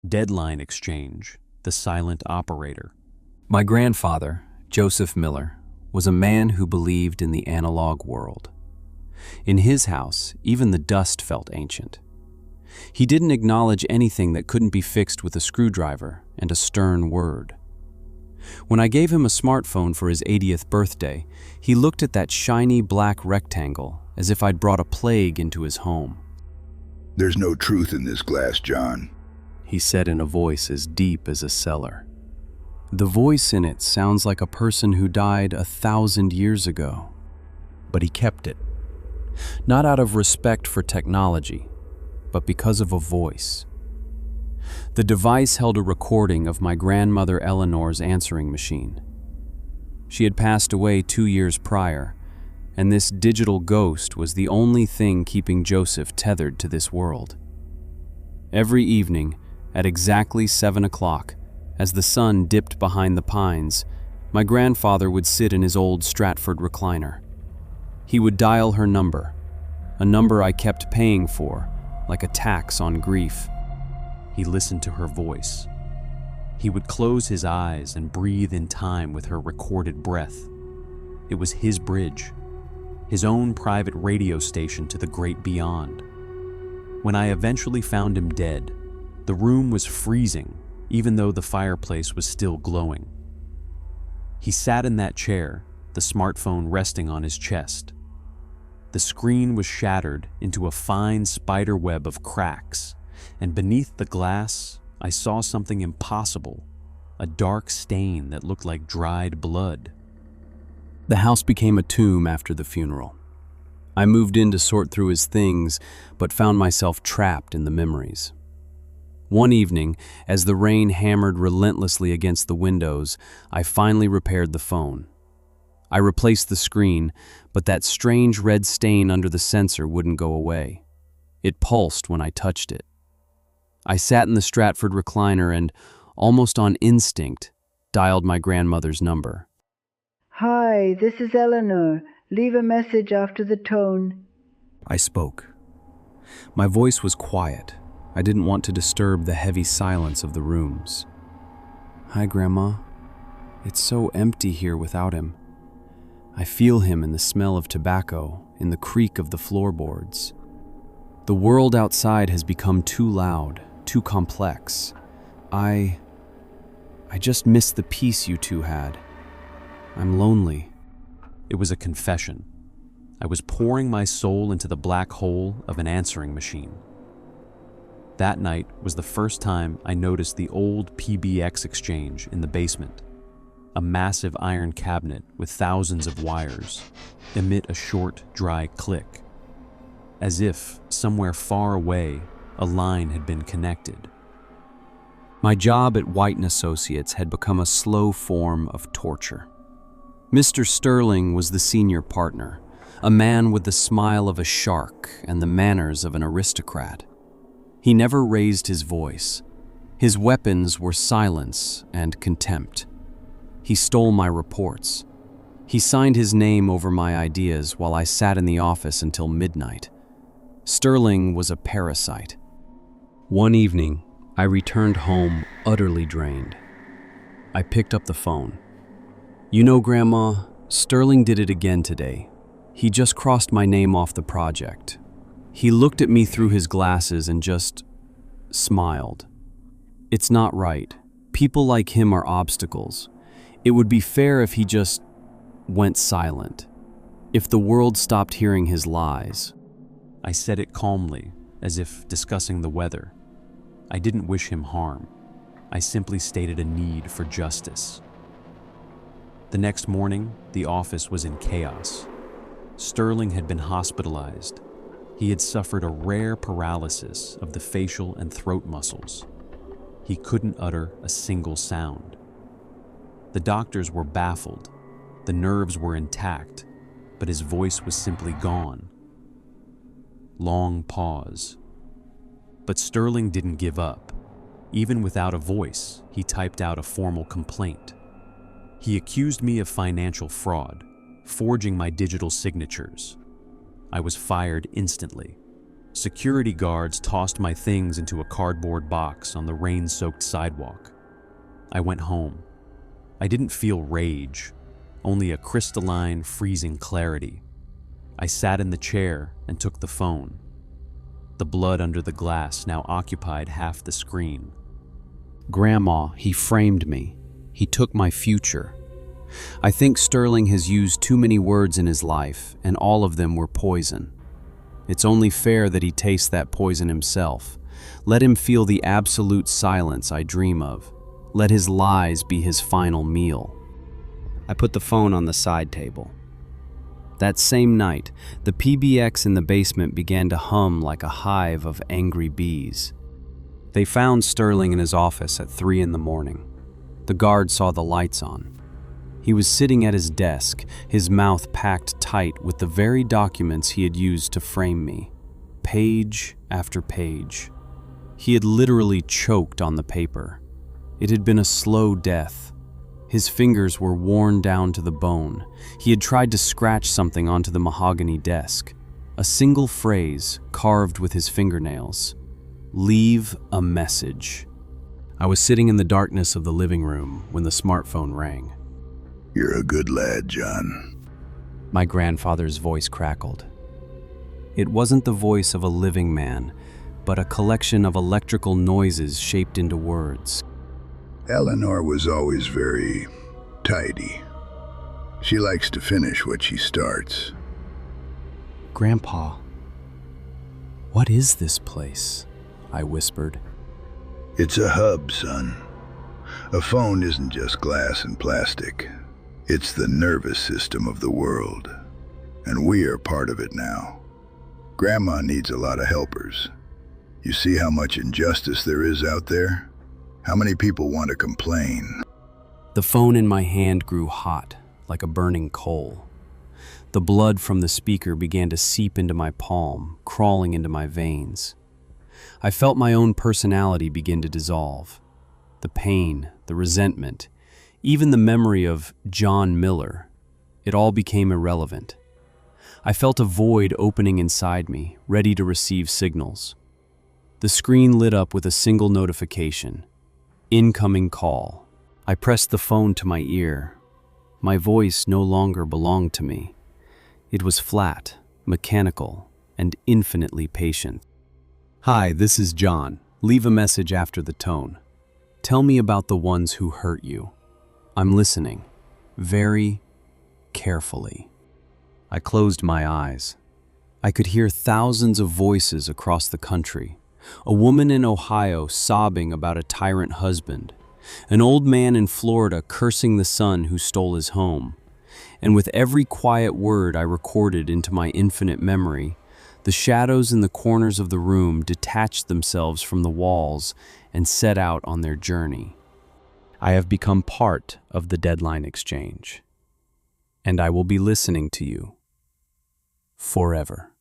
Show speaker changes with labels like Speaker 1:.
Speaker 1: Deadline exchange, the silent operator.
Speaker 2: My grandfather, Joseph Miller, was a man who believed in the analog world. In his house, even the dust felt ancient. He didn't acknowledge anything that couldn't be fixed with a screwdriver and a stern word. When I gave him a smartphone for his 80th birthday, he looked at that shiny black rectangle as if I'd brought a plague into his home.
Speaker 3: "There's no truth in this glass, John,"
Speaker 2: he said in a voice as deep as a cellar. The voice in it sounds like a person who died 1,000 years ago. But he kept it. Not out of respect for technology, but because of a voice. The device held a recording of my grandmother Eleanor's answering machine. She had passed away 2 years prior, and this digital ghost was the only thing keeping Joseph tethered to this world. Every evening, at exactly 7 o'clock, as the sun dipped behind the pines, my grandfather would sit in his old Stratford recliner. He would dial her number, a number I kept paying for, like a tax on grief.
Speaker 1: He listened to her voice. He would close his eyes and breathe in time with her recorded breath. It was his bridge, his own private radio station to the great beyond. When I eventually found him dead, the room was freezing, even though the fireplace was still glowing. He sat in that chair, the smartphone resting on his chest. The screen was shattered into a fine spider web of cracks, and beneath the glass, I saw something impossible, a dark stain that looked like dried blood.
Speaker 2: The house became a tomb after the funeral. I moved in to sort through his things, but found myself trapped in the memories. One evening, as the rain hammered relentlessly against the windows, I finally repaired the phone. I replaced the screen, but that strange red stain under the sensor wouldn't go away. It pulsed when I touched it. I sat in the Stratford recliner and, almost on instinct, dialed my grandmother's number.
Speaker 4: "Hi, this is Eleanor. Leave a message after the tone."
Speaker 2: I spoke. My voice was quiet. I didn't want to disturb the heavy silence of the rooms. "Hi, Grandma. It's so empty here without him. I feel him in the smell of tobacco, in the creak of the floorboards. The world outside has become too loud, too complex. I just miss the peace you two had. I'm lonely."
Speaker 1: It was a confession. I was pouring my soul into the black hole of an answering machine. That night was the first time I noticed the old PBX exchange in the basement, a massive iron cabinet with thousands of wires, emit a short, dry click, as if, somewhere far away, a line had been connected.
Speaker 2: My job at White & Associates had become a slow form of torture. Mr. Sterling was the senior partner, a man with the smile of a shark and the manners of an aristocrat. He never raised his voice. His weapons were silence and contempt. He stole my reports. He signed his name over my ideas while I sat in the office until midnight. Sterling was a parasite. One evening, I returned home utterly drained. I picked up the phone. "You know, Grandma, Sterling did it again today. He just crossed my name off the project." He looked at me through his glasses and just smiled. "It's not right. People like him are obstacles. It would be fair if he just went silent. If the world stopped hearing his lies."
Speaker 1: I said it calmly, as if discussing the weather. I didn't wish him harm. I simply stated a need for justice. The next morning, the office was in chaos. Sterling had been hospitalized. He had suffered a rare paralysis of the facial and throat muscles. He couldn't utter a single sound. The doctors were baffled. The nerves were intact, but his voice was simply gone. Long pause. But Sterling didn't give up. Even without a voice, he typed out a formal complaint. He accused me of financial fraud, forging my digital signatures. I was fired instantly. Security guards tossed my things into a cardboard box on the rain-soaked sidewalk. I went home. I didn't feel rage, only a crystalline, freezing clarity. I sat in the chair and took the phone. The blood under the glass now occupied half the screen.
Speaker 2: Grandma, he framed me. He took my future. I think Sterling has used too many words in his life, and all of them were poison. It's only fair that he taste that poison himself. Let him feel the absolute silence I dream of. Let his lies be his final meal. I put the phone on the side table. That same night, the PBX in the basement began to hum like a hive of angry bees. They found Sterling in his office at 3 in the morning. The guard saw the lights on. He was sitting at his desk, his mouth packed tight with the very documents he had used to frame me, page after page. He had literally choked on the paper. It had been a slow death. His fingers were worn down to the bone. He had tried to scratch something onto the mahogany desk. A single phrase carved with his fingernails. Leave a message. I was sitting in the darkness of the living room when the smartphone rang.
Speaker 3: You're a good lad, John.
Speaker 2: My grandfather's voice crackled. It wasn't the voice of a living man, but a collection of electrical noises shaped into words.
Speaker 3: Eleanor was always very tidy. She likes to finish what she starts.
Speaker 2: Grandpa, what is this place? I whispered.
Speaker 3: It's a hub, son. A phone isn't just glass and plastic. It's the nervous system of the world, and we are part of it now. Grandma needs a lot of helpers. You see how much injustice there is out there? How many people want to complain?
Speaker 2: The phone in my hand grew hot, like a burning coal. The blood from the speaker began to seep into my palm, crawling into my veins. I felt my own personality begin to dissolve. The pain, the resentment, even the memory of John Miller, it all became irrelevant. I felt a void opening inside me, ready to receive signals. The screen lit up with a single notification. Incoming call. I pressed the phone to my ear. My voice no longer belonged to me. It was flat, mechanical, and infinitely patient. Hi, this is John. Leave a message after the tone. Tell me about the ones who hurt you. I'm listening, very carefully. I closed my eyes. I could hear thousands of voices across the country. A woman in Ohio sobbing about a tyrant husband. An old man in Florida cursing the son who stole his home. And with every quiet word I recorded into my infinite memory, the shadows in the corners of the room detached themselves from the walls and set out on their journey. I have become part of the deadline exchange, and I will be listening to you forever.